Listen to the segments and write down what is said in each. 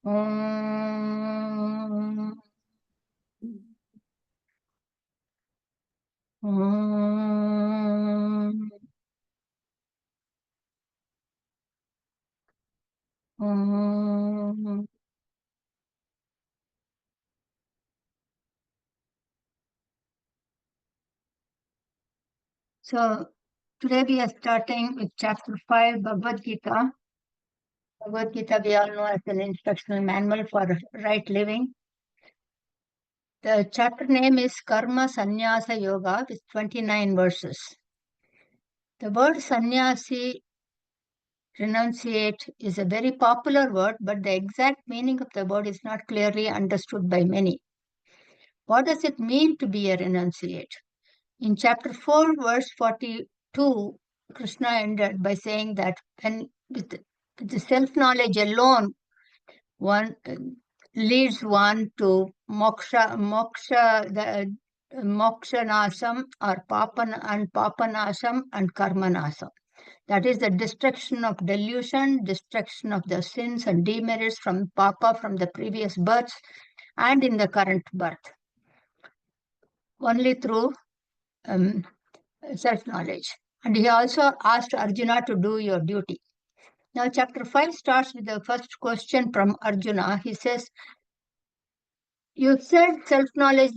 Om. Om. Om. So today we are starting with chapter 5, Bhagavad Gita. Bhagavad Gita we all know as an instructional manual for right living. The chapter name is Karma Sanyasa Yoga with 29 verses. The word sannyasi, renunciate, is a very popular word, but the exact meaning of the word is not clearly understood by many. What does it mean to be a renunciate? In chapter 4, verse 42, Krishna ended by saying that when with the self-knowledge alone, one leads one to mokshanasam or papanasam and karmanasam. That is the destruction of delusion, destruction of the sins and demerits from the previous births and in the current birth. Only through self-knowledge. And he also asked Arjuna to do your duty. Now, chapter 5 starts with the first question from Arjuna. He says, you said self-knowledge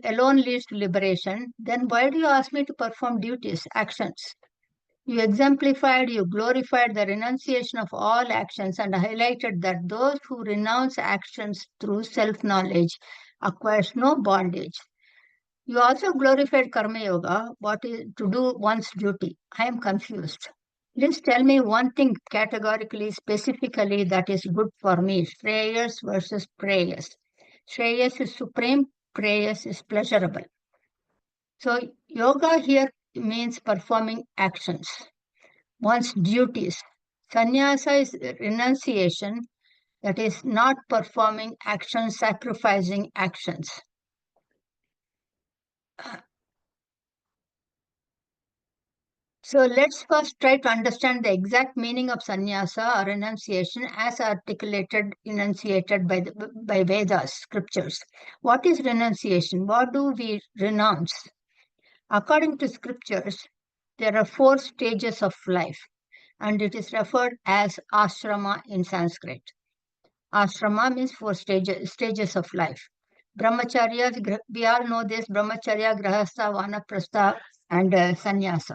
alone leads to liberation. Then why do you ask me to perform duties, actions? You exemplified, you glorified the renunciation of all actions and highlighted that those who renounce actions through self-knowledge acquires no bondage. You also glorified Karma Yoga, what is to do one's duty. I am confused. Please tell me one thing categorically, specifically that is good for me. Shreyas versus preyas. Shreyas is supreme, preyas is pleasurable. So yoga here means performing actions, one's duties. Sannyasa is renunciation, that is not performing actions, sacrificing actions. So let's first try to understand the exact meaning of sannyasa or renunciation as enunciated by Vedas, scriptures. What is renunciation? What do we renounce? According to scriptures, there are 4 stages of life, and it is referred as ashrama in Sanskrit. Ashrama means 4 stages of life. Brahmacharya, we all know this, brahmacharya, grahastha, vanaprastha, and sannyasa.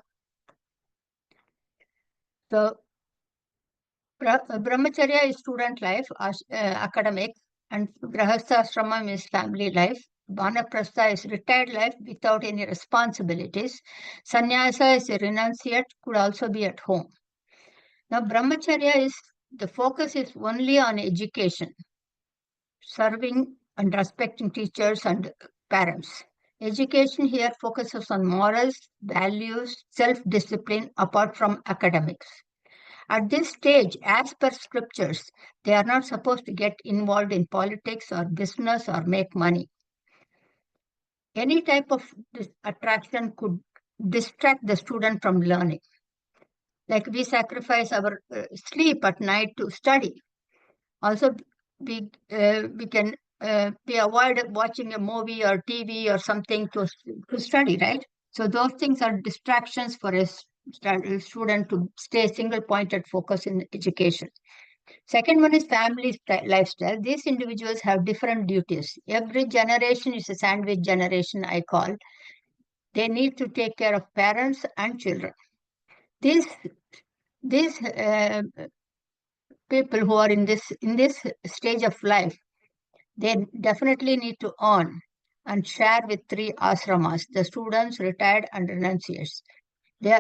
So, brahmacharya is student life, academic, and grahastha is family life. Vanaprastha is retired life without any responsibilities. Sannyasa is a renunciate, could also be at home. Now, brahmacharya the focus is only on education, serving and respecting teachers and parents. Education here focuses on morals, values, self-discipline apart from academics. At this stage, as per scriptures, they are not supposed to get involved in politics or business or make money. Any type of attraction could distract the student from learning. Like we sacrifice our sleep at night to study. Also, we can avoid watching a movie or TV or something to study, right? So those things are distractions for a student to stay single-pointed focus in education. Second one is family lifestyle. These individuals have different duties. Every generation is a sandwich generation, I call. They need to take care of parents and children. These people who are in this stage of life, they definitely need to earn and share with 3 ashramas, the students, retired, and renunciates. They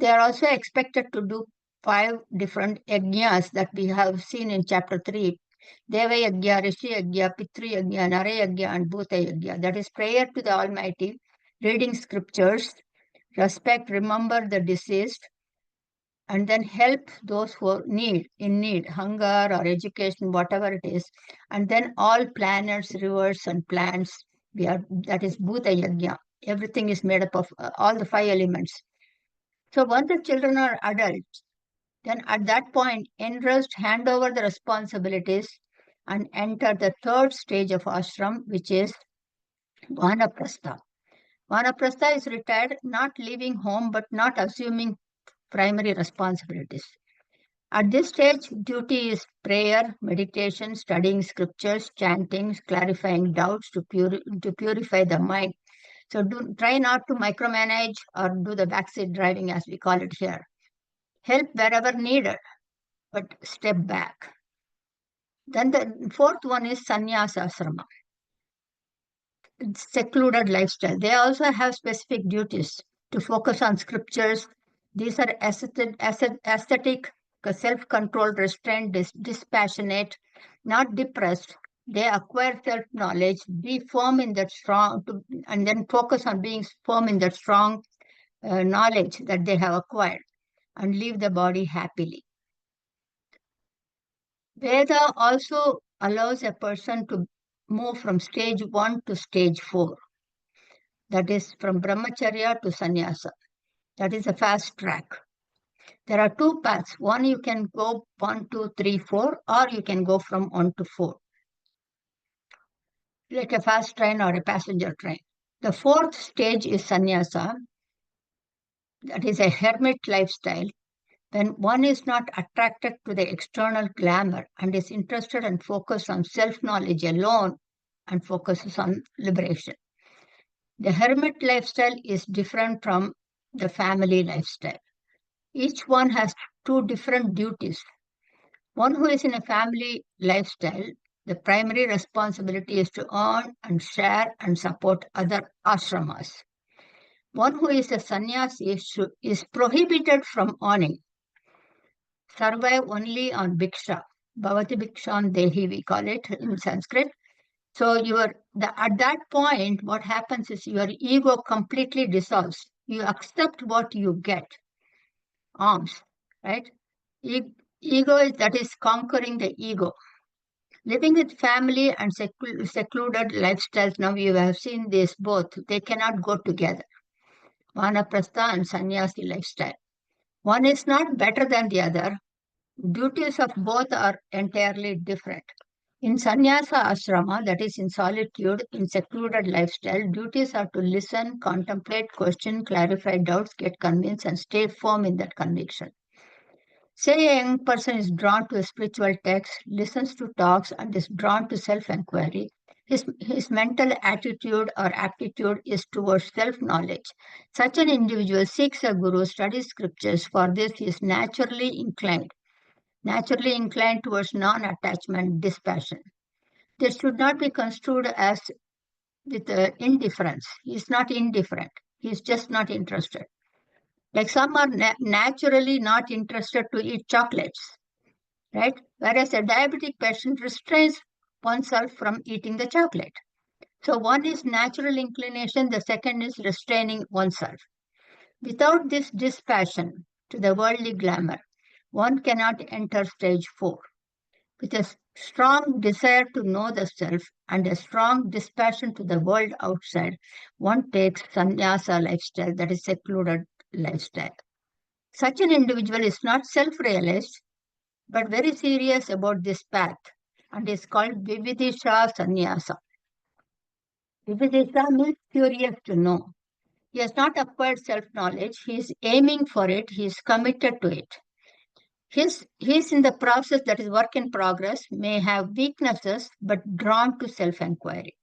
are also expected to do 5 different yajnas that we have seen in chapter 3. Deva yajna, Rishi yajna, Pitru yajna, Nara yajna, and Bhuta yajna. That is prayer to the Almighty, reading scriptures, respect, remember the deceased, and then help those who are in need, hunger or education, whatever it is. And then all planets, rivers, and plants, that is Bhuta yajna. Everything is made up of all the 5 elements. So once the children are adults, then at that point, entrust hand over the responsibilities and enter the third stage of ashram, which is vanaprastha. Vanaprastha is retired, not leaving home but not assuming primary responsibilities. At this stage, duty is prayer, meditation, studying scriptures, chanting, clarifying doubts to purify the mind. So try not to micromanage or do the backseat driving, as we call it here. Help wherever needed, but step back. Then the fourth one is sannyasa asrama, secluded lifestyle. They also have specific duties to focus on scriptures. These are aesthetic, self-controlled, restrained, dispassionate, not depressed. They acquire self-knowledge, be firm in that strong, and then focus on being firm in that strong knowledge that they have acquired, and leave the body happily. Veda also allows a person to move from stage 1 to stage 4. That is from brahmacharya to sannyasa. That is a fast track. There are two paths. One, you can go 1, 2, 3, 4, or you can go from 1 to 4, like a fast train or a passenger train. The fourth stage is sannyasa. That is a hermit lifestyle. When one is not attracted to the external glamour and is interested and focused on self-knowledge alone and focuses on liberation. The hermit lifestyle is different from the family lifestyle. Each one has two different duties. One who is in a family lifestyle, the primary responsibility is to earn and share and support other ashramas. One who is a sannyasi is prohibited from earning, survive only on bhiksha. Bhavati bhikshan dehi, we call it in Sanskrit. So at that point, what happens is your ego completely dissolves. You accept what you get, alms, right? Ego is conquering the ego. Living with family and secluded lifestyles, now you have seen this both, they cannot go together. Vanaprastha and sannyasi lifestyle. One is not better than the other. Duties of both are entirely different. In sannyasa asrama, that is in solitude, in secluded lifestyle, duties are to listen, contemplate, question, clarify doubts, get convinced, and stay firm in that conviction. Say a young person is drawn to a spiritual text, listens to talks, and is drawn to self-inquiry. His mental attitude or aptitude is towards self-knowledge. Such an individual seeks a guru, studies scriptures. For this, he is naturally inclined towards non-attachment, dispassion. This should not be construed as with indifference. He is not indifferent. He is just not interested. Like some are naturally not interested to eat chocolates, right? Whereas a diabetic patient restrains oneself from eating the chocolate. So one is natural inclination, the second is restraining oneself. Without this dispassion to the worldly glamour, one cannot enter stage 4. With a strong desire to know the self and a strong dispassion to the world outside, one takes sannyasa lifestyle, that is secluded lifestyle. Such an individual is not self-realized, but very serious about this path, and is called Vividisha Sannyasa. Vividisha means curious to know. He has not acquired self-knowledge, he is aiming for it, he is committed to it. He's in the process, that is work in progress, may have weaknesses, but drawn to self-inquiry.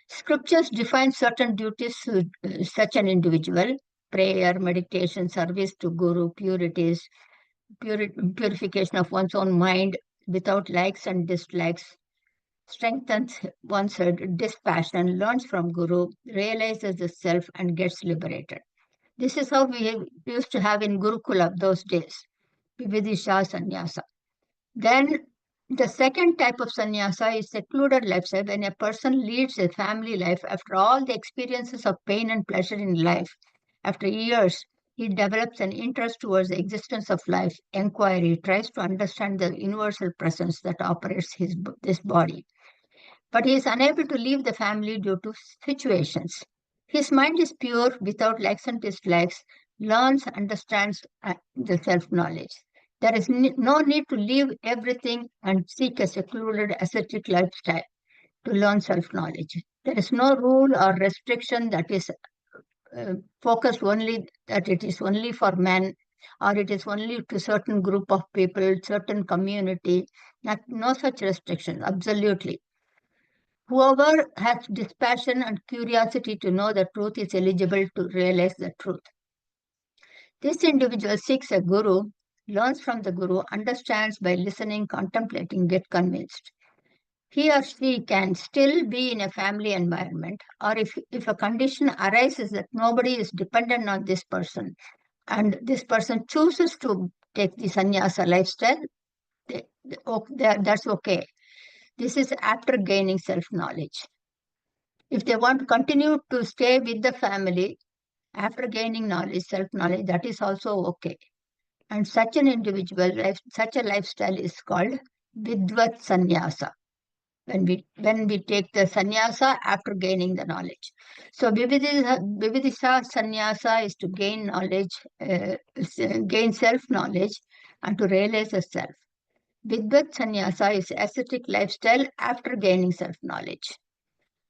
Scriptures define certain duties to such an individual: prayer, meditation, service to guru, purification of one's own mind without likes and dislikes, strengthens one's dispassion, learns from guru, realizes the self, and gets liberated. This is how we used to have in Gurukula those days, Vividisha Sannyasa. Then the second type of sannyasa is secluded lifestyle, when a person leads a family life after all the experiences of pain and pleasure in life. After years, he develops an interest towards the existence of life, inquiry, tries to understand the universal presence that operates this body. But he is unable to leave the family due to situations. His mind is pure, without likes and dislikes, learns, understands the self-knowledge. There is no need to leave everything and seek a secluded ascetic lifestyle to learn self-knowledge. There is no rule or restriction that is focused only, that it is only for men, or it is only to certain group of people, certain community. No such restriction, absolutely. Whoever has dispassion and curiosity to know the truth is eligible to realize the truth. This individual seeks a guru, learns from the guru, understands by listening, contemplating, get convinced. He or she can still be in a family environment, or if a condition arises that nobody is dependent on this person, and this person chooses to take the sannyasa lifestyle, that's okay. This is after gaining self-knowledge. If they want to continue to stay with the family after gaining knowledge, self-knowledge, that is also okay. And such an individual, such a lifestyle is called Vidvat Sannyasa. When we take the sannyasa after gaining the knowledge. So Vividisha sannyasa is to gain knowledge, gain self-knowledge, and to realize the self. Vidvat sannyasa is ascetic lifestyle after gaining self-knowledge.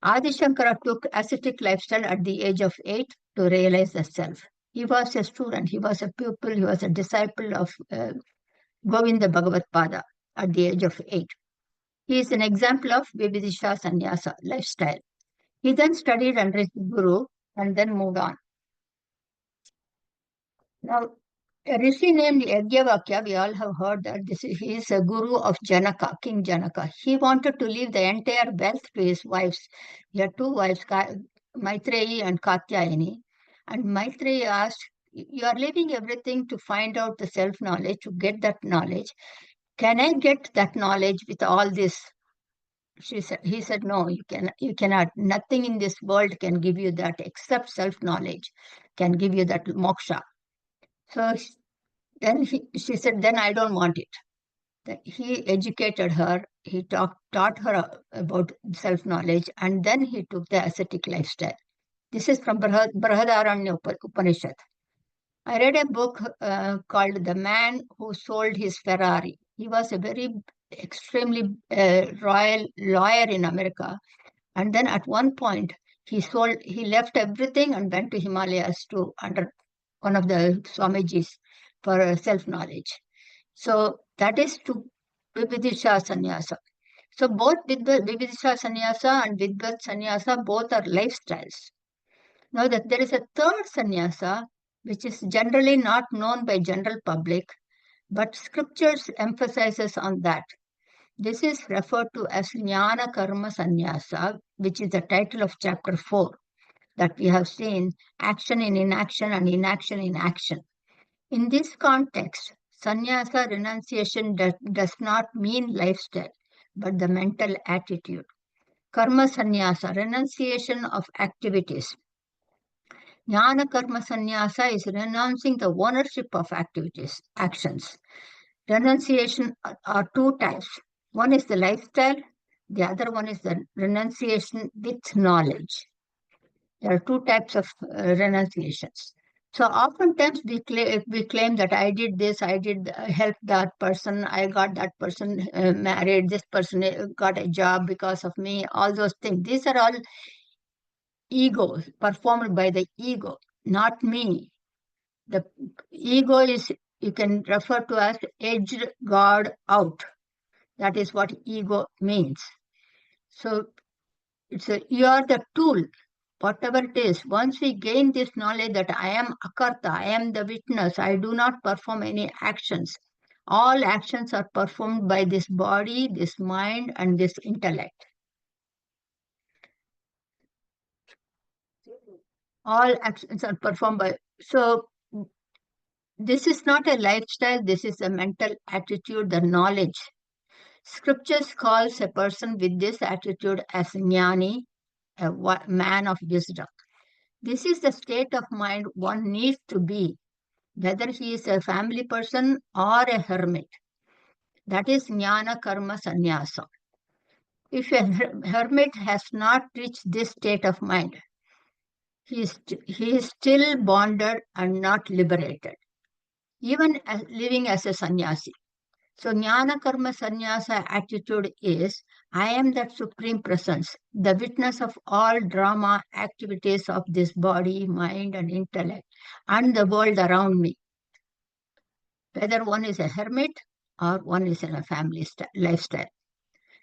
Adi Shankara took ascetic lifestyle at the age of 8 to realize the self. He was a student, he was a pupil, he was a disciple of Govinda Bhagavad Pada at the age of 8. He is an example of Vividisha Sannyasa lifestyle. He then studied under his guru and then moved on. Now, a rishi named Yagyavakya, we all have heard that he is a guru of Janaka, King Janaka. He wanted to leave the entire wealth to his wives. He had two wives, Maitreyi and Katyayani. And Maitreyi asked, you are leaving everything to find out the self-knowledge, to get that knowledge. Can I get that knowledge with all this? He said, no, you cannot. Nothing in this world can give you that except self-knowledge, can give you that moksha. So then she said, then I don't want it. He educated her, he taught her about self-knowledge, and then he took the ascetic lifestyle. This is from Brihadaranya Upanishad. I read a book called The Man Who Sold His Ferrari. He was a very extremely royal lawyer in America. And then at one point, he left everything and went to Himalayas to under one of the Swamijis for self-knowledge. So that is to Vividisha Sannyasa. So both Vividisha Sannyasa and Vidvat Sannyasa, both are lifestyles. Now that there is a third sannyasa, which is generally not known by general public, but scriptures emphasizes on that. This is referred to as Jnana Karma Sannyasa, which is the title of chapter 4 that we have seen, action in inaction and inaction in action. In this context, sannyasa renunciation does not mean lifestyle, but the mental attitude. Karma sannyasa, renunciation of activities. Jnana Karma Sannyasa is renouncing the ownership of activities, actions. Renunciation are two types. One is the lifestyle, the other one is the renunciation with knowledge. There are two types of renunciations. So oftentimes we claim that I did this, I did help that person, I got that person married, this person got a job because of me, all those things. These are all ego, performed by the ego, not me. The ego is, you can refer to as edged God out. That is what ego means. So you are the tool, whatever it is. Once we gain this knowledge that I am akarta, I am the witness, I do not perform any actions. All actions are performed by this body, this mind, and this intellect. All actions are performed by. So this is not a lifestyle, this is a mental attitude, the knowledge. Scriptures calls a person with this attitude as jnani, a man of wisdom. This is the state of mind one needs to be, whether he is a family person or a hermit. That is jnana karma sannyasa. If a hermit has not reached this state of mind, he is still bonded and not liberated. even as living as a sannyasi. So jnana karma sannyasa attitude is, I am that supreme presence, the witness of all drama activities of this body, mind and intellect and the world around me. Whether one is a hermit or one is in a family lifestyle.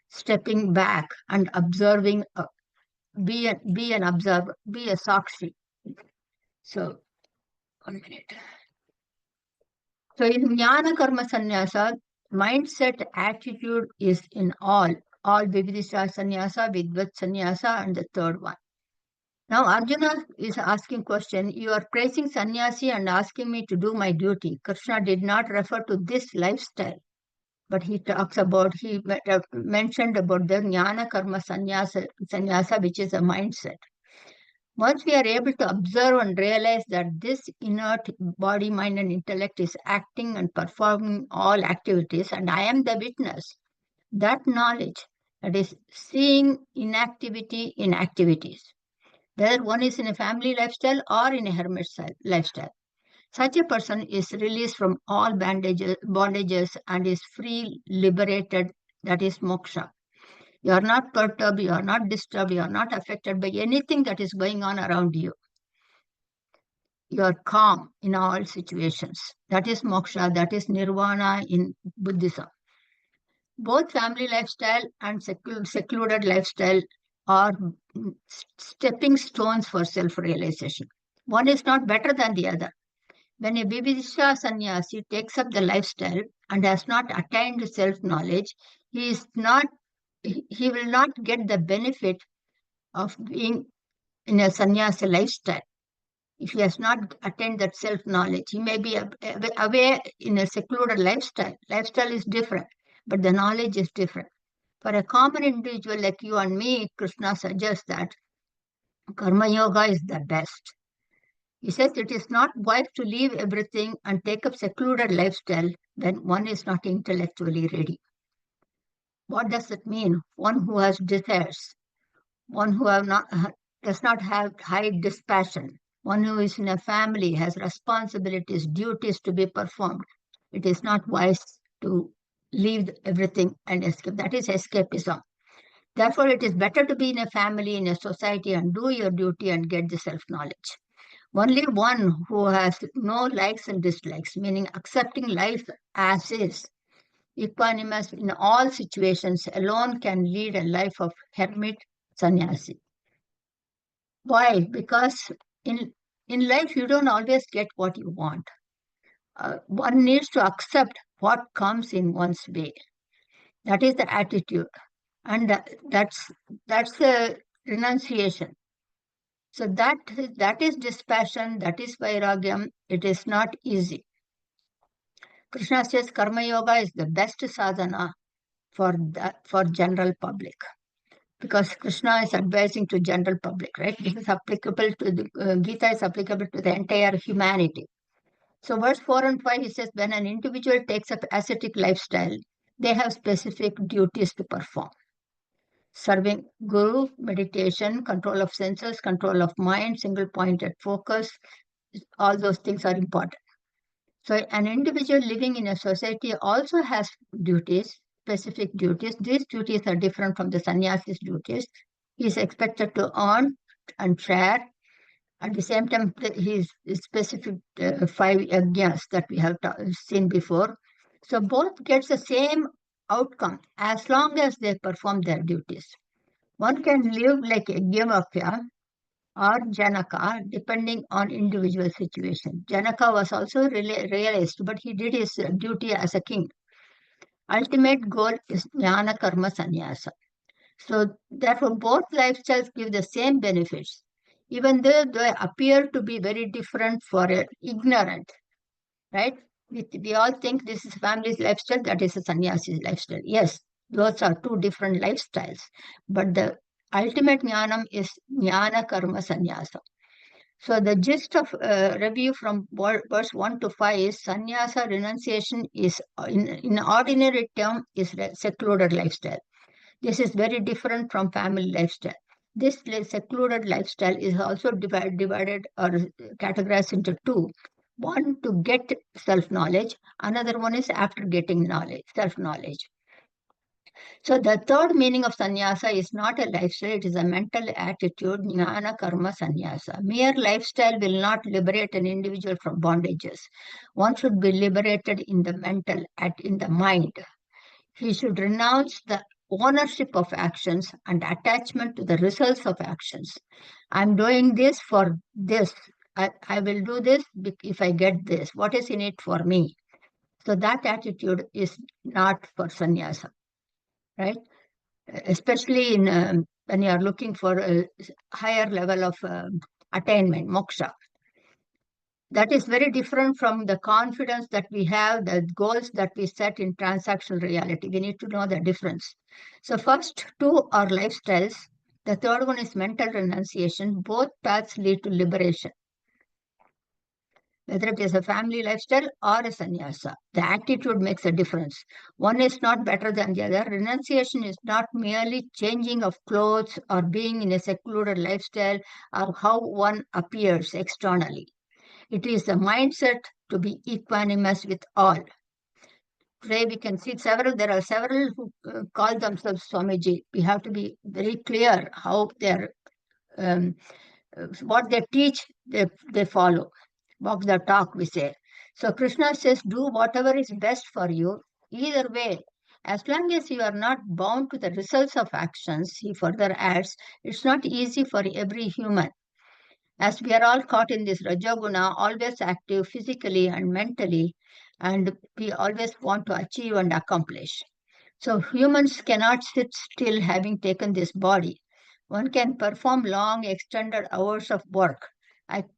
Stepping back and observing, be an observer, be a sakshi. So, 1 minute. So in jnana karma sannyasa, mindset attitude is in all vividisha sannyasa, vidvat sannyasa, and the third one. Now Arjuna is asking question, you are praising sannyasi and asking me to do my duty. Krishna did not refer to this lifestyle, but he talks about, he mentioned about the jnana karma sannyasa, which is a mindset. Once we are able to observe and realize that this inert body, mind, and intellect is acting and performing all activities, and I am the witness, that knowledge, that is seeing inactivity in activities, whether one is in a family lifestyle or in a hermit lifestyle. Such a person is released from all bondages and is free, liberated, that is moksha. You are not perturbed, you are not disturbed, you are not affected by anything that is going on around you. You are calm in all situations. That is moksha, that is nirvana in Buddhism. Both family lifestyle and secluded lifestyle are stepping stones for self-realization. One is not better than the other. When a Vividisha sannyasi takes up the lifestyle and has not attained self-knowledge, he will not get the benefit of being in a sannyasa lifestyle. If he has not attained that self-knowledge, he may be away in a secluded lifestyle. Lifestyle is different, but the knowledge is different. For a common individual like you and me, Krishna suggests that karma yoga is the best. He says it is not wise to leave everything and take up secluded lifestyle when one is not intellectually ready. What does it mean? One who has desires, one who does not have high dispassion, one who is in a family, has responsibilities, duties to be performed. It is not wise to leave everything and escape. That is escapism. Therefore, it is better to be in a family, in a society, and do your duty and get the self-knowledge. Only one who has no likes and dislikes, meaning accepting life as is, equanimous in all situations, alone can lead a life of hermit sannyasi. Why? Because in life you don't always get what you want. One needs to accept what comes in one's way. That is the attitude, and that's the renunciation. So that is dispassion, that is vairagyam. It is not easy. Krishna says karma yoga is the best sadhana for general public, because Krishna is advising to general public, right? This is applicable to the Gita is applicable to the entire humanity. So verse 4 and 5, he says, when an individual takes up ascetic lifestyle, they have specific duties to perform. Serving Guru, meditation, control of senses, control of mind, single pointed focus, all those things are important. So an individual living in a society also has duties, specific duties. These duties are different from the sannyasi's duties. He is expected to earn and share. At the same time, his specific 5 yajnas that we have seen before. So both gets the same outcome as long as they perform their duties. One can live like Yajnavalkya or Janaka, depending on individual situation. Janaka was also realized, but he did his duty as a king. Ultimate goal is jnana karma sannyasa. So therefore, both lifestyles give the same benefits, even though they appear to be very different for ignorant, right? We all think this is family's lifestyle, that is a sannyasi's lifestyle. Yes, those are two different lifestyles, but the ultimate jnanam is jnana karma sannyasa. So the gist of review from verse 1 to 5 is sannyasa renunciation is in ordinary term is secluded lifestyle. This is very different from family lifestyle. This secluded lifestyle is also divided or categorized into two. One to get self-knowledge, another one is after getting knowledge, self-knowledge. So the third meaning of sannyasa is not a lifestyle, it is a mental attitude, jnana karma sannyasa. Mere lifestyle will not liberate an individual from bondages. One should be liberated in the mental, in the mind. He should renounce the ownership of actions and attachment to the results of actions. I'm doing this for this. I will do this if I get this. What is in it for me? So that attitude is not for sannyasa, right? Especially in when you are looking for a higher level of attainment, moksha. That is very different from the confidence that we have, the goals that we set in transactional reality. We need to know the difference. So first two are lifestyles. The third one is mental renunciation. Both paths lead to liberation, whether it is a family lifestyle or a sannyasa. The attitude makes a difference. One is not better than the other. Renunciation is not merely changing of clothes or being in a secluded lifestyle or how one appears externally. It is a mindset to be equanimous with all. Today we can see there are several who call themselves Swamiji. We have to be very clear how they're, what they teach, they follow. Walk the talk, we say. So Krishna says, do whatever is best for you. Either way, as long as you are not bound to the results of actions, he further adds, it's not easy for every human. As we are all caught in this Rajoguna, always active physically and mentally, and we always want to achieve and accomplish. So humans cannot sit still having taken this body. One can perform long, extended hours of work.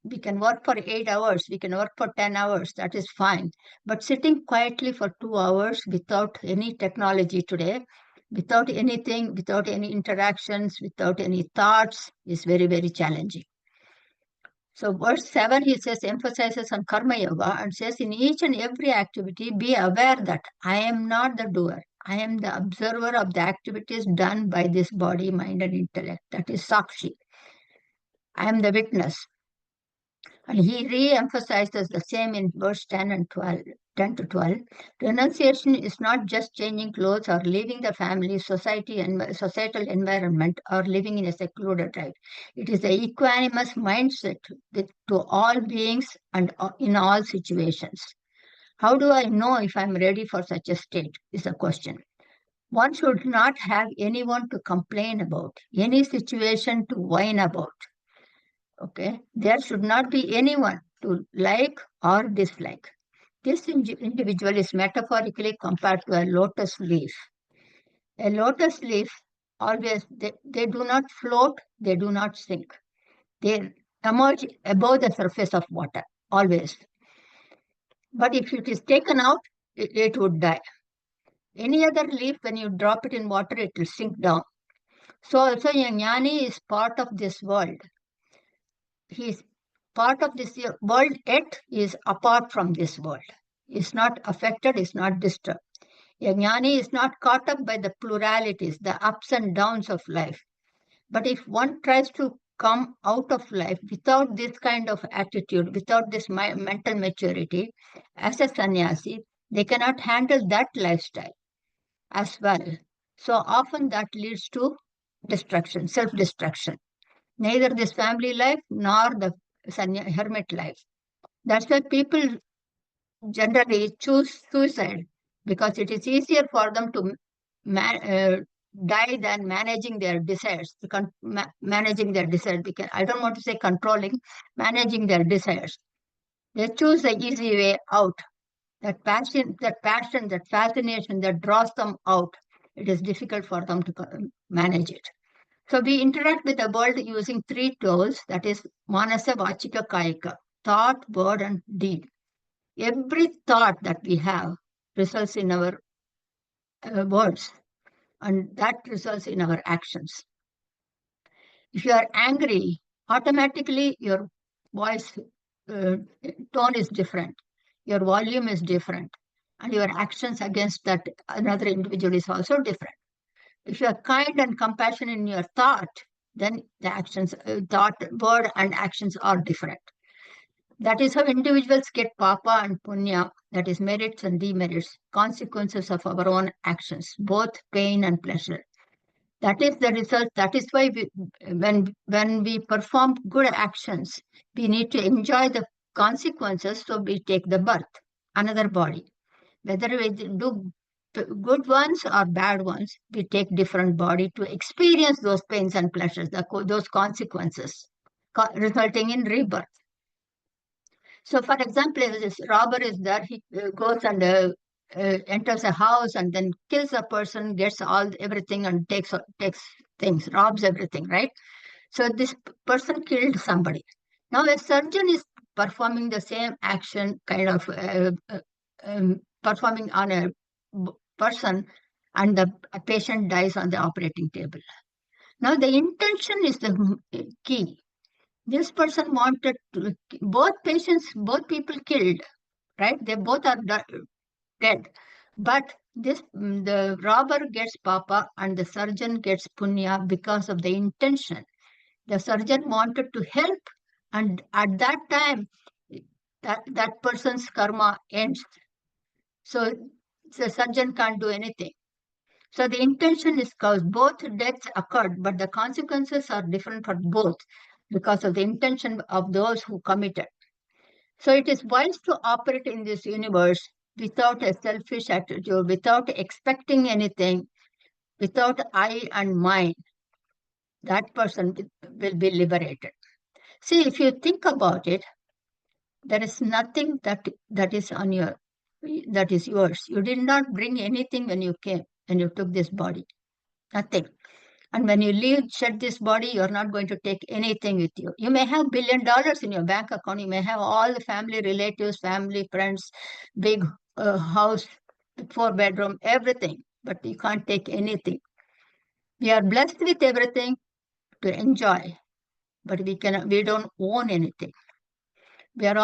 We can work for 8 hours, we can work for 10 hours, that is fine. But sitting quietly for 2 hours without any technology today, without anything, without any interactions, without any thoughts, is very, very challenging. So verse 7, he says, emphasizes on karma yoga and says, in each and every activity, be aware that I am not the doer. I am the observer of the activities done by this body, mind, and intellect. That is Sakshi. I am the witness. And he re-emphasizes the same in verse 10 and 12, 10 to 12. Renunciation is not just changing clothes or leaving the family, society, and societal environment or living in a secluded life. It is a equanimous mindset to all beings and in all situations. How do I know if I'm ready for such a state is a question. One should not have anyone to complain about, any situation to whine about. Okay, there should not be anyone to like or dislike. This individual is metaphorically compared to a lotus leaf. A lotus leaf always, they do not float, they do not sink. They emerge above the surface of water, always. But if it is taken out, it would die. Any other leaf, when you drop it in water, it will sink down. So also a jnani is part of this world. He is part of this world, yet is apart from this world. Is not affected, is not disturbed. A jnani is not caught up by the pluralities, the ups and downs of life. But if one tries to come out of life without this kind of attitude, without this mental maturity, as a sannyasi, they cannot handle that lifestyle as well. So often that leads to destruction, self-destruction. Neither this family life nor the hermit life. That's why people generally choose suicide, because it is easier for them to die than managing their desires. Managing their desires. I don't want to say controlling, managing their desires. They choose the easy way out. That passion, that fascination that draws them out, it is difficult for them to manage it. So we interact with the world using three tools, that is manasa, vachika, kayika, thought, word, and deed. Every thought that we have results in our words, and that results in our actions. If you are angry, automatically your voice tone is different, your volume is different, and your actions against that another individual is also different. If you are kind and compassionate in your thought, then the actions, thought, word, and actions are different. That is how individuals get papa and punya, that is merits and demerits, consequences of our own actions, both pain and pleasure. That is the result. That is why when we perform good actions, we need to enjoy the consequences. So we take the birth, another body. Whether we do good ones or bad ones, we take different body to experience those pains and pleasures, those consequences, resulting in rebirth. So, for example, if this robber is there, he goes and enters a house and then kills a person, gets all everything and takes things, robs everything, right? So this person killed somebody. Now a surgeon is performing the same action, kind of performing on a person, and the patient dies on the operating table. Now the intention is the key. This person wanted to, both people killed, right? They both are dead. But the robber gets papa and the surgeon gets punya because of the intention. The surgeon wanted to help, and at that time, that person's karma ends. So the surgeon can't do anything. So the intention is caused. Both deaths occurred, but the consequences are different for both because of the intention of those who committed. So it is wise to operate in this universe without a selfish attitude, without expecting anything, without I and mine. That person will be liberated. See, if you think about it, there is nothing that is on that is yours. You did not bring anything when you came, when you took this body. Nothing. And when you leave, shed this body, you're not going to take anything with you. You may have $1 billion in your bank account. You may have all the family relatives, family, friends, big house, 4 bedroom, everything. But you can't take anything. We are blessed with everything to enjoy, but we don't own anything. We are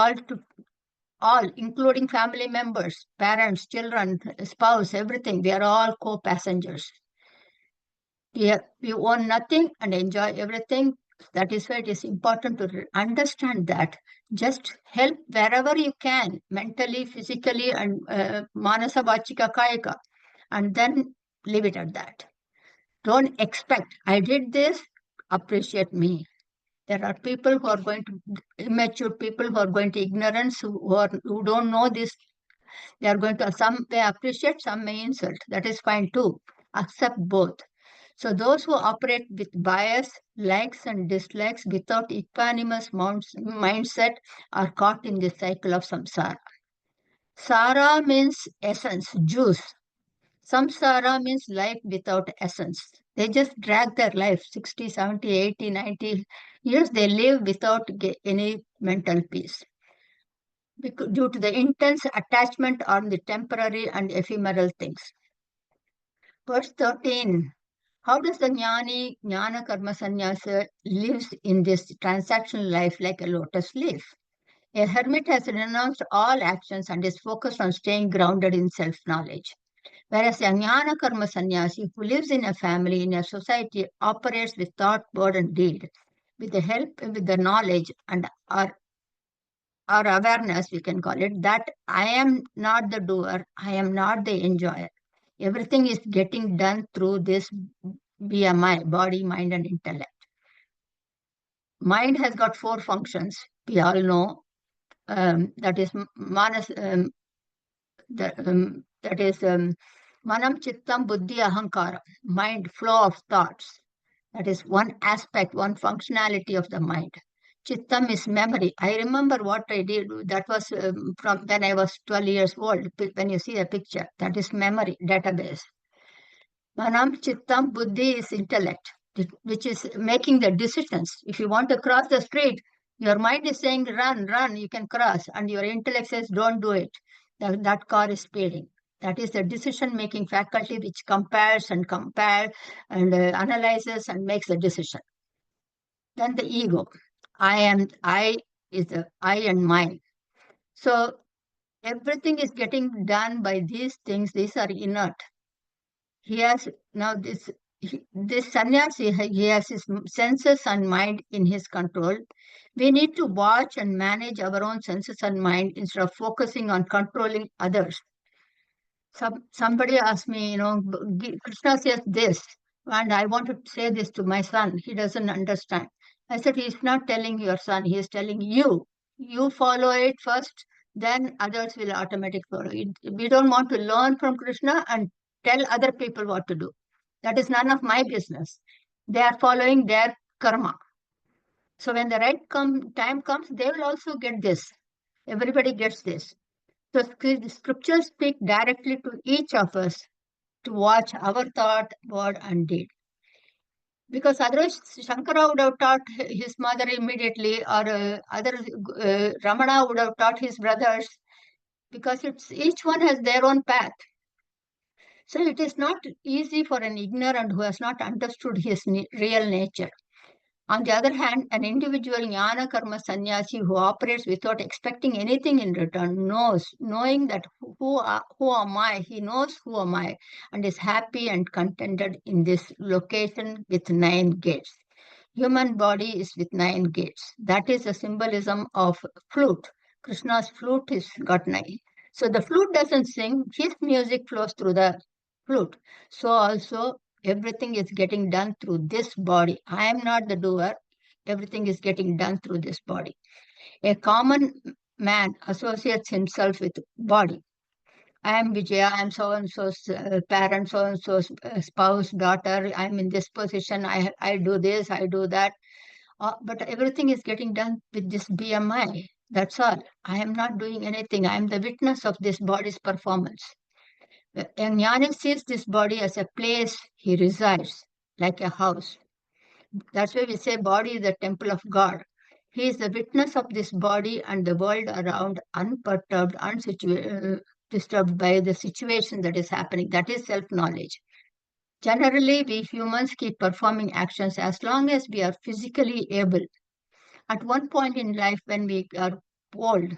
all, including family members, parents, children, spouse, everything. We are all co-passengers. We own nothing and enjoy everything. That is why it is important to understand that. Just help wherever you can, mentally, physically, and manasa vachika kayaka, and then leave it at that. Don't expect, I did this, appreciate me. There are people who are going to, immature people who are going to ignorance, who don't know this. They are going to, some may appreciate, some may insult. That is fine too. Accept both. So those who operate with bias, likes and dislikes without equanimous mindset are caught in the cycle of samsara. Sara means essence, juice. Samsara means life without essence. They just drag their life 60, 70, 80, 90 years. They live without any mental peace due to the intense attachment on the temporary and ephemeral things. Verse 13. How does the Jnana Karma Sannyasa lives in this transactional life like a lotus leaf? A hermit has renounced all actions and is focused on staying grounded in self-knowledge. Whereas a Jnana Karma Sannyasi who lives in a family, in a society, operates with thought, word, and deed. With the help, with the knowledge and our awareness, we can call it, that I am not the doer, I am not the enjoyer. Everything is getting done through this BMI, body, mind, and intellect. Mind has got 4 functions. We all know that is manas. That is manam, chittam, buddhi, ahankara. Mind, flow of thoughts. That is one aspect, one functionality of the mind. Chittam is memory. I remember what I did. That was from when I was 12 years old. When you see a picture, that is memory database. Manam, Chittam, Buddhi is intellect, which is making the decisions. If you want to cross the street, your mind is saying, run, run, you can cross. And your intellect says, don't do it. That car is speeding. That is the decision-making faculty which compares and analyzes and makes a decision. Then the ego. I is the I and mine. So everything is getting done by these things. These are inert. He has now this This sannyasi, he has his senses and mind in his control. We need to watch and manage our own senses and mind instead of focusing on controlling others. Somebody asked me, Krishna says this, and I want to say this to my son. He doesn't understand. I said, he's not telling your son, he is telling you. You follow it first, then others will automatically follow it. We don't want to learn from Krishna and tell other people what to do. That is none of my business. They are following their karma. So when the right time comes, they will also get this. Everybody gets this. So the scriptures speak directly to each of us to watch our thought, word, and deed. Because otherwise, Shankara would have taught his mother immediately, or Ramana would have taught his brothers, because each one has their own path. So it is not easy for an ignorant who has not understood his real nature. On the other hand, an individual jnana karma sannyasi who operates without expecting anything in return knowing that who am I, he knows who am I, and is happy and contented in this location with 9 gates. Human body is with 9 gates. That is the symbolism of flute. Krishna's flute is got 9. So the flute doesn't sing, his music flows through the flute. So also everything is getting done through this body. I am not the doer. Everything is getting done through this body. A common man associates himself with body. I am Vijaya, I am so-and-so's parent, so-and-so's spouse, daughter, I am in this position, I do this, I do that. But everything is getting done with this BMI. That's all. I am not doing anything. I am the witness of this body's performance. A jnani sees this body as a place he resides, like a house. That's why we say body is the temple of God. He is the witness of this body and the world around, unperturbed, disturbed by the situation that is happening. That is self-knowledge. Generally, we humans keep performing actions as long as we are physically able. At one point in life, when we are old,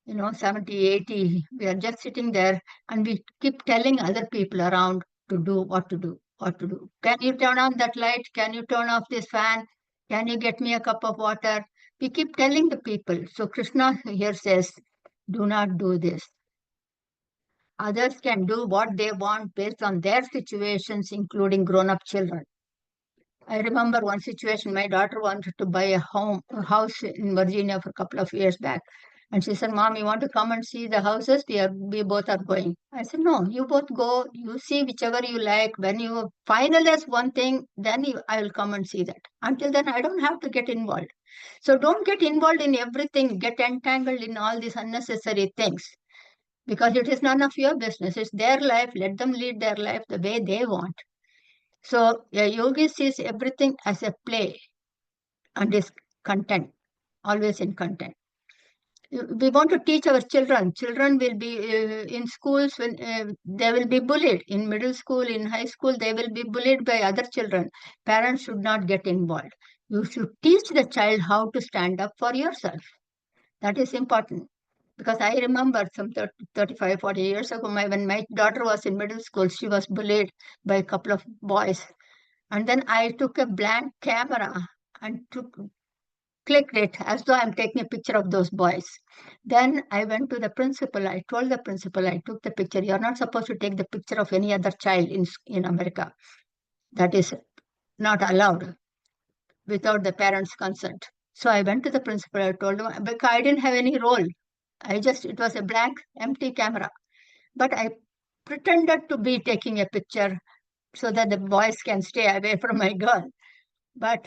70, 80, we are just sitting there and we keep telling other people around to do what to do, what to do. Can you turn on that light? Can you turn off this fan? Can you get me a cup of water? We keep telling the people. So Krishna here says, do not do this. Others can do what they want based on their situations, including grown-up children. I remember one situation, my daughter wanted to buy a house in Virginia for a couple of years back. And she said, Mom, you want to come and see the houses? We both are going. I said, no, you both go, you see whichever you like. When you finalize one thing, then I will come and see that. Until then, I don't have to get involved. So don't get involved in everything, get entangled in all these unnecessary things. Because it is none of your business. It's their life. Let them lead their life the way they want. So a yogi sees everything as a play and is content, always in content. We want to teach our children. Children will be in schools when they will be bullied. In middle school, in high school, they will be bullied by other children. Parents should not get involved. You should teach the child how to stand up for yourself. That is important. Because I remember some 35, 40 years ago, when my daughter was in middle school, she was bullied by a couple of boys. And then I took a blank camera and clicked it as though I'm taking a picture of those boys. Then I went to the principal. I told the principal, I took the picture. You're not supposed to take the picture of any other child in America. That is not allowed without the parents' consent. So I went to the principal. I told him, because I didn't have any role. It was a blank, empty camera. But I pretended to be taking a picture so that the boys can stay away from my girl. But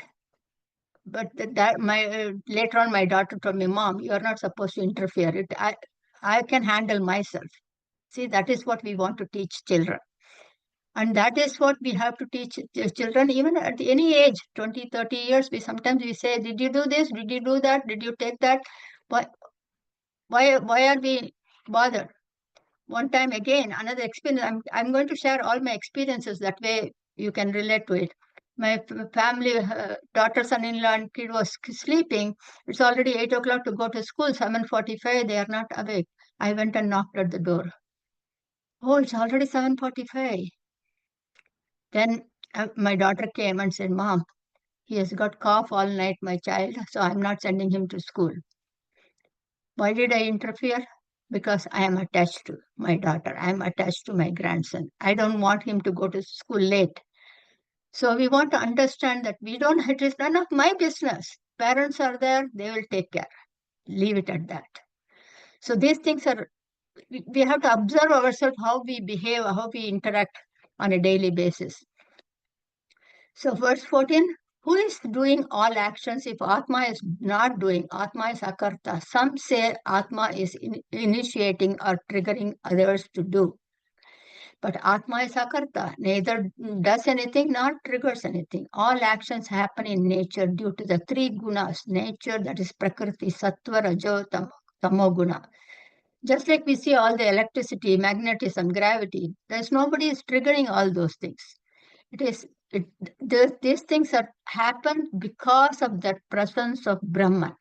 later on, my daughter told me, Mom, you are not supposed to interfere. I can handle myself. See, that is what we want to teach children. And that is what we have to teach children, even at any age, 20, 30 years. Sometimes we say, did you do this? Did you do that? Did you take that? Why are we bothered? One time again, another experience. I'm going to share all my experiences. That way you can relate to it. My family, daughter, son-in-law, and kid was sleeping. It's already 8 o'clock to go to school. 7:45. They are not awake. I went and knocked at the door. Oh, it's already 7:45. Then my daughter came and said, Mom, he has got cough all night, my child, so I'm not sending him to school. Why did I interfere? Because I am attached to my daughter. I am attached to my grandson. I don't want him to go to school late. So we want to understand that it is none of my business. Parents are there, they will take care. Leave it at that. So these things are, we have to observe ourselves, how we behave, how we interact on a daily basis. So verse 14, who is doing all actions if Atma is not doing? Atma is akarta. Some say Atma is initiating or triggering others to do. But Atma is akarta, neither does anything nor triggers anything. All actions happen in nature due to the three gunas, nature, that is Prakriti, Sattva, Rajo, Tamo guna. Just like we see all the electricity, magnetism, gravity, there's nobody is triggering all those things. These things are happen because of that presence of Brahman,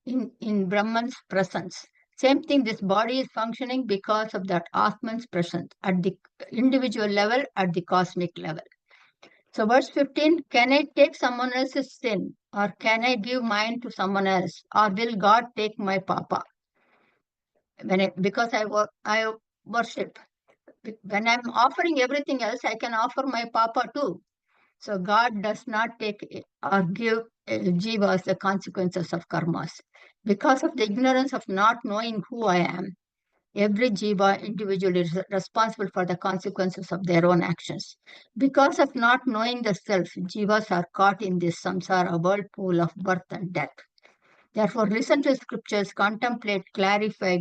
in Brahman's presence. Same thing, this body is functioning because of that Atman's presence at the individual level, at the cosmic level. So verse 15, can I take someone else's sin, or can I give mine to someone else, or will God take my papa? Because I worship. When I'm offering everything else, I can offer my papa too. So God does not take or give jivas the consequences of karmas. Because of the ignorance of not knowing who I am, every jiva individual is responsible for the consequences of their own actions. Because of not knowing the self, jivas are caught in this samsara whirlpool of birth and death. Therefore, listen to scriptures, contemplate, clarify,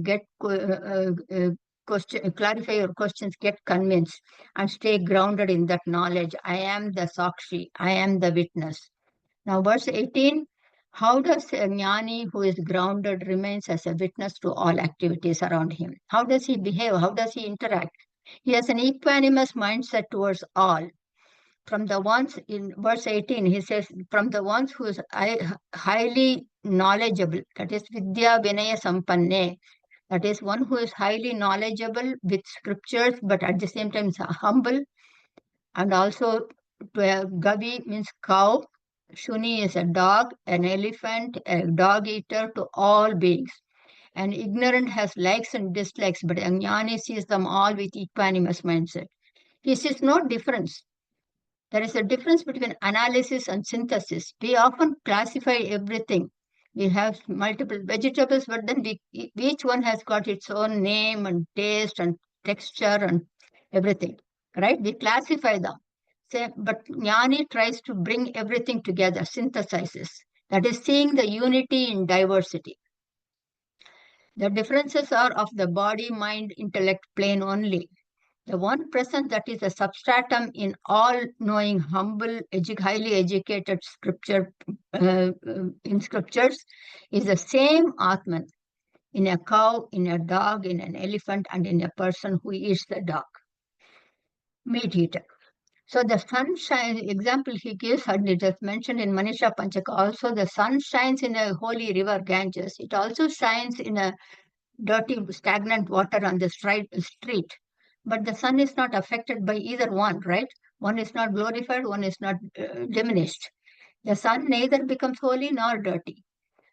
clarify your questions, get convinced, and stay grounded in that knowledge. I am the Sakshi, I am the witness. Now, verse 18, how does a jnani who is grounded remains as a witness to all activities around him? How does he behave? How does he interact? He has an equanimous mindset towards all. From the ones in verse 18, he says, from the ones who is highly knowledgeable, that is Vidya Vinaya Sampanne, that is one who is highly knowledgeable with scriptures, but at the same time is humble. And also, Gavi means cow, Shuni is a dog, an elephant, a dog eater to all beings. And ignorant has likes and dislikes, but Jnani sees them all with equanimous mindset. He sees no difference. There is a difference between analysis and synthesis. We often classify everything. We have multiple vegetables, but then each one has got its own name and taste and texture and everything, right? We classify them. But Jnani tries to bring everything together, synthesizes. That is seeing the unity in diversity. The differences are of the body, mind, intellect plane only. The one present that is a substratum in all knowing, humble, highly educated in scriptures is the same Atman in a cow, in a dog, in an elephant, and in a person who eats the dog, meat eater. So the sun shines, example he gives, and it is mentioned in Manisha Panchaka also, the sun shines in a holy river Ganges. It also shines in a dirty, stagnant water on the street. But the sun is not affected by either one, right? One is not glorified, one is not diminished. The sun neither becomes holy nor dirty.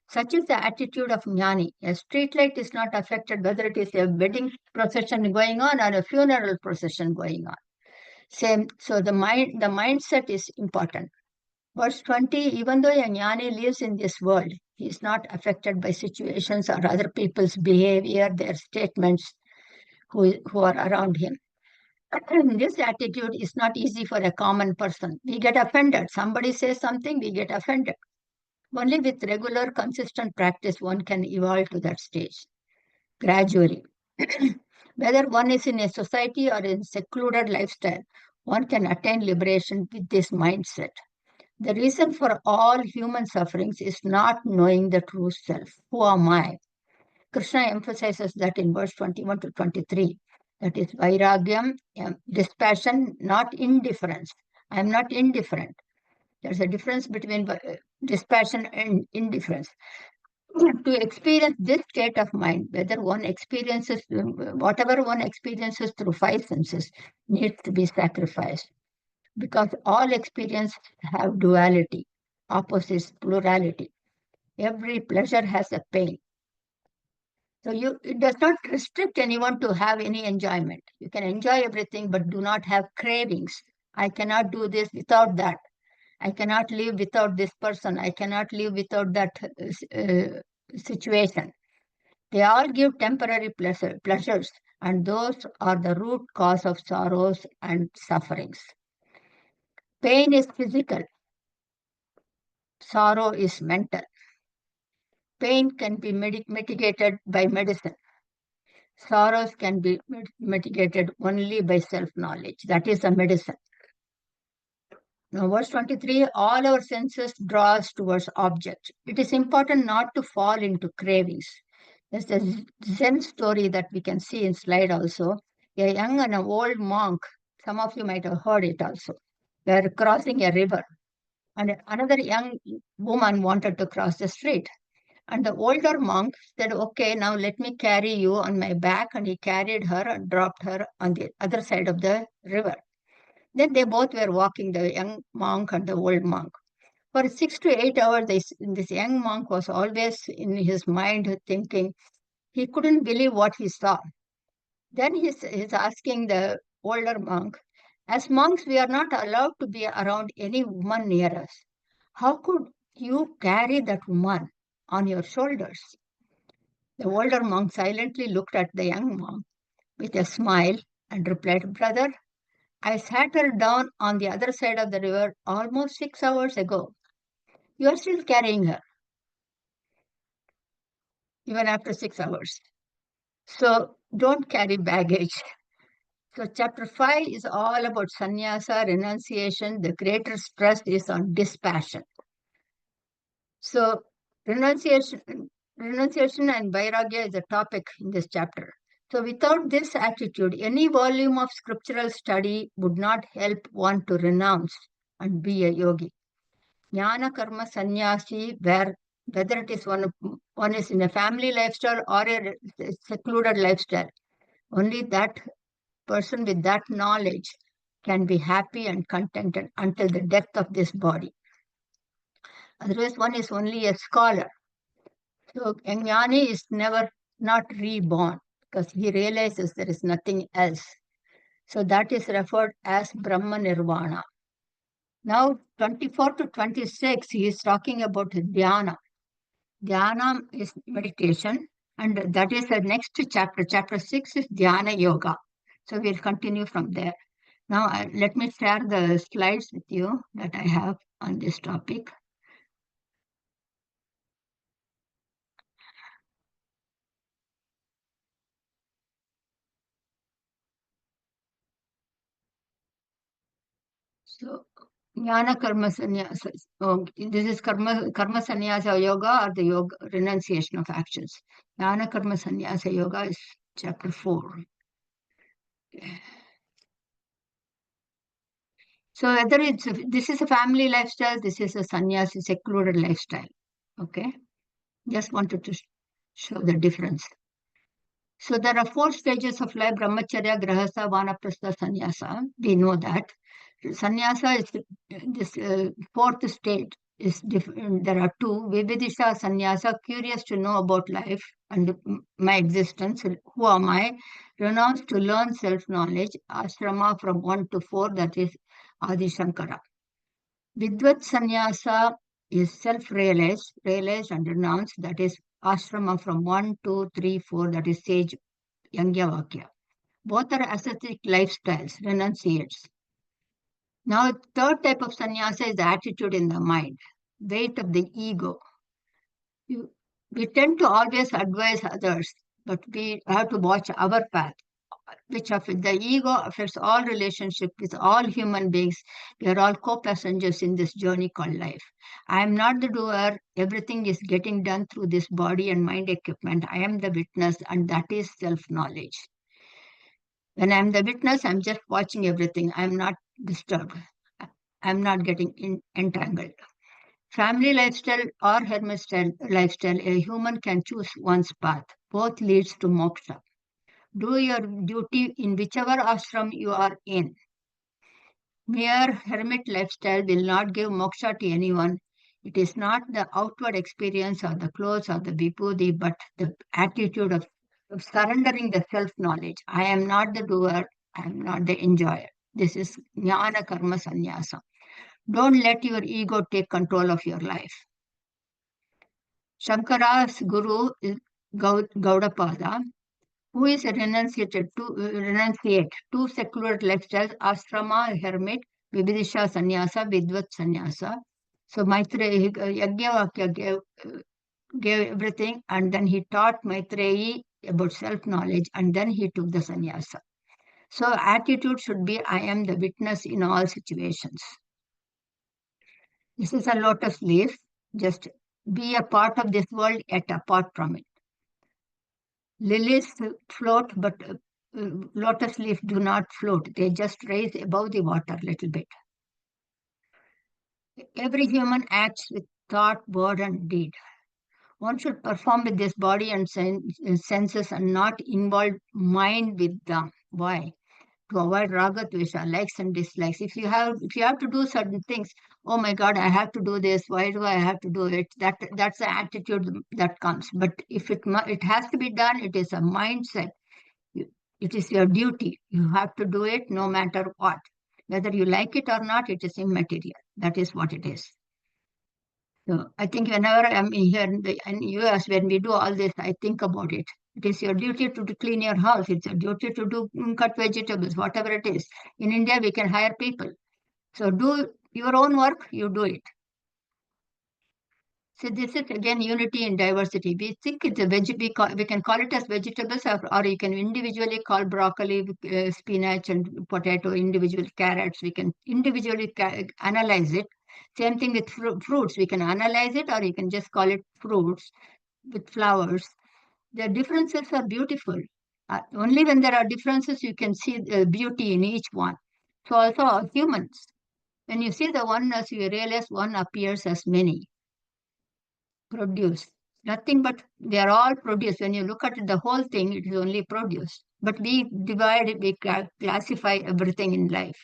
Such is the attitude of Jnani. A street light is not affected whether it is a wedding procession going on or a funeral procession going on. Same. So the mindset is important. Verse 20, even though a Jnani lives in this world, he is not affected by situations or other people's behavior, their statements, who are around him. This attitude is not easy for a common person. We get offended. Somebody says something, we get offended. Only with regular, consistent practice, one can evolve to that stage, gradually. Whether one is in a society or in secluded lifestyle, one can attain liberation with this mindset. The reason for all human sufferings is not knowing the true self. Who am I? Krishna emphasizes that in verse 21 to 23. That is vairagyam, dispassion, not indifference. I am not indifferent. There's a difference between dispassion and indifference. To experience this state of mind, whether one experiences, whatever one experiences through five senses, needs to be sacrificed. because all experience have duality, opposites, plurality. Every pleasure has a pain. So it does not restrict anyone to have any enjoyment. You can enjoy everything, but do not have cravings. I cannot do this without that. I cannot live without this person. I cannot live without that situation. They all give temporary pleasures, and those are the root cause of sorrows and sufferings. Pain is physical, sorrow is mental. Pain can be mitigated by medicine. Sorrows can be mitigated only by self-knowledge. That is the medicine. Now, verse 23, all our senses draw us towards objects. It is important not to fall into cravings. There's a Zen story that we can see in slide also. A young and an old monk, some of you might have heard it also, were crossing a river. And another young woman wanted to cross the street. And the older monk said, okay, now let me carry you on my back. And he carried her and dropped her on the other side of the river. Then they both were walking, the young monk and the old monk. For 6 to 8 hours, this young monk was always in his mind thinking, he couldn't believe what he saw. Then he's asking the older monk, as monks, we are not allowed to be around any woman near us. How could you carry that woman on your shoulders? The older monk silently looked at the young monk with a smile and replied, brother, I sat her down on the other side of the river almost 6 hours ago. You are still carrying her, even after 6 hours. So don't carry baggage. So chapter 5 is all about sannyasa, renunciation. The greater stress is on dispassion. So renunciation and vairagya is a topic in this chapter. So without this attitude, any volume of scriptural study would not help one to renounce and be a yogi. Jnana karma sannyasi, whether it is one is in a family lifestyle or a secluded lifestyle, only that person with that knowledge can be happy and contented until the death of this body. Otherwise, one is only a scholar. So Jnani is never not reborn because he realizes there is nothing else. So that is referred as Brahma Nirvana. Now, 24 to 26, he is talking about dhyana. Dhyana is meditation, and that is the next chapter. Chapter 6 is Dhyana Yoga. So we'll continue from there. Now, let me share the slides with you that I have on this topic. So, Jnana Karma Sannyasa. This is Karma Sannyasa Yoga or the yoga renunciation of actions. Jnana Karma Sannyasa Yoga is chapter 4. So whether this is a family lifestyle, this is a sannyasi secluded lifestyle. Okay. Just wanted to show the difference. So there are 4 stages of life: brahmacharya, grahastha, vanaprastha, sannyasa. We know that. Sannyasa is this 4th stage is different. There are 2: Vividisha sannyasa, curious to know about life and my existence. Who am I? Renounce to learn self-knowledge. Ashrama from 1 to 4, that is Adi Shankara. Vidvat sannyasa is self-realized, realized and renounced. That is ashrama from 1, 2, 3, 4, that is sage Yajnavalkya. Both are ascetic lifestyles, renunciates. Now, 3rd type of sannyasa is the attitude in the mind, weight of the ego. We tend to always advise others, but we have to watch our path, which affects the ego, affects all relationships with all human beings. We are all co-passengers in this journey called life. I am not the doer. Everything is getting done through this body and mind equipment. I am the witness, and that is self-knowledge. When I am the witness, I'm just watching everything. I'm not disturbed. I'm not getting entangled. Family lifestyle or hermit lifestyle, a human can choose one's path. Both leads to moksha. Do your duty in whichever ashram you are in. Mere hermit lifestyle will not give moksha to anyone. It is not the outward experience or the clothes or the vibhuti, but the attitude of surrendering the self-knowledge. I am not the doer, I am not the enjoyer. This is jnana karma sannyasa. Don't let your ego take control of your life. Shankara's guru is Gaudapada, who is renunciate two secular lifestyles, ashrama, hermit, Vibhidisha sannyasa, Vidvat sannyasa. So Maitreya, Yagyavakya gave everything, and then he taught Maitreyi about self-knowledge, and then he took the sannyasa. So attitude should be, I am the witness in all situations. This is a lotus leaf. Just be a part of this world, yet apart from it. Lilies float, but lotus leaf do not float. They just raise above the water a little bit. Every human acts with thought, word, and deed. One should perform with this body and senses and not involve mind with them. Why? To avoid raga dvesha, likes and dislikes. If you have to do certain things, oh my God, I have to do this. Why do I have to do it? That's the attitude that comes. But if it has to be done, it is a mindset. It is your duty. You have to do it no matter what. Whether you like it or not, it is immaterial. That is what it is. So I think whenever I'm here in US, when we do all this, I think about it. It is your duty to clean your house. It's your duty to do cut vegetables, whatever it is. In India, we can hire people. So do your own work, you do it. So this is again unity in diversity. We think it's a we can call it as vegetables, or you can individually call broccoli, spinach, and potato, individual carrots. We can individually analyze it. Same thing with fruits. We can analyze it, or you can just call it fruits with flowers. The differences are beautiful. Only when there are differences, you can see the beauty in each one. So also humans. When you see the oneness, you realize one appears as many. Produce. Nothing but they are all produced. When you look at the whole thing, it is only produced. But we divide it, we classify everything in life.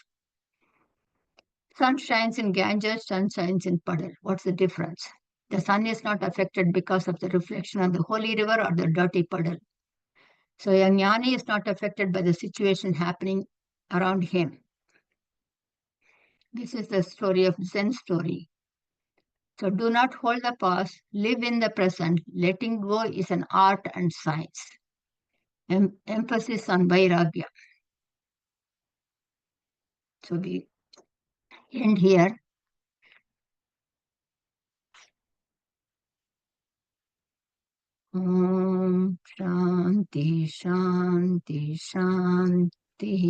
Sun shines in Ganges, sun shines in puddle. What's the difference? The sun is not affected because of the reflection of the holy river or the dirty puddle. So a jnani is not affected by the situation happening around him. This is the story of Zen story. So do not hold the past, live in the present. Letting go is an art and science. Emphasis on vairagya. So we end here. Om Shanti Shanti Shanti.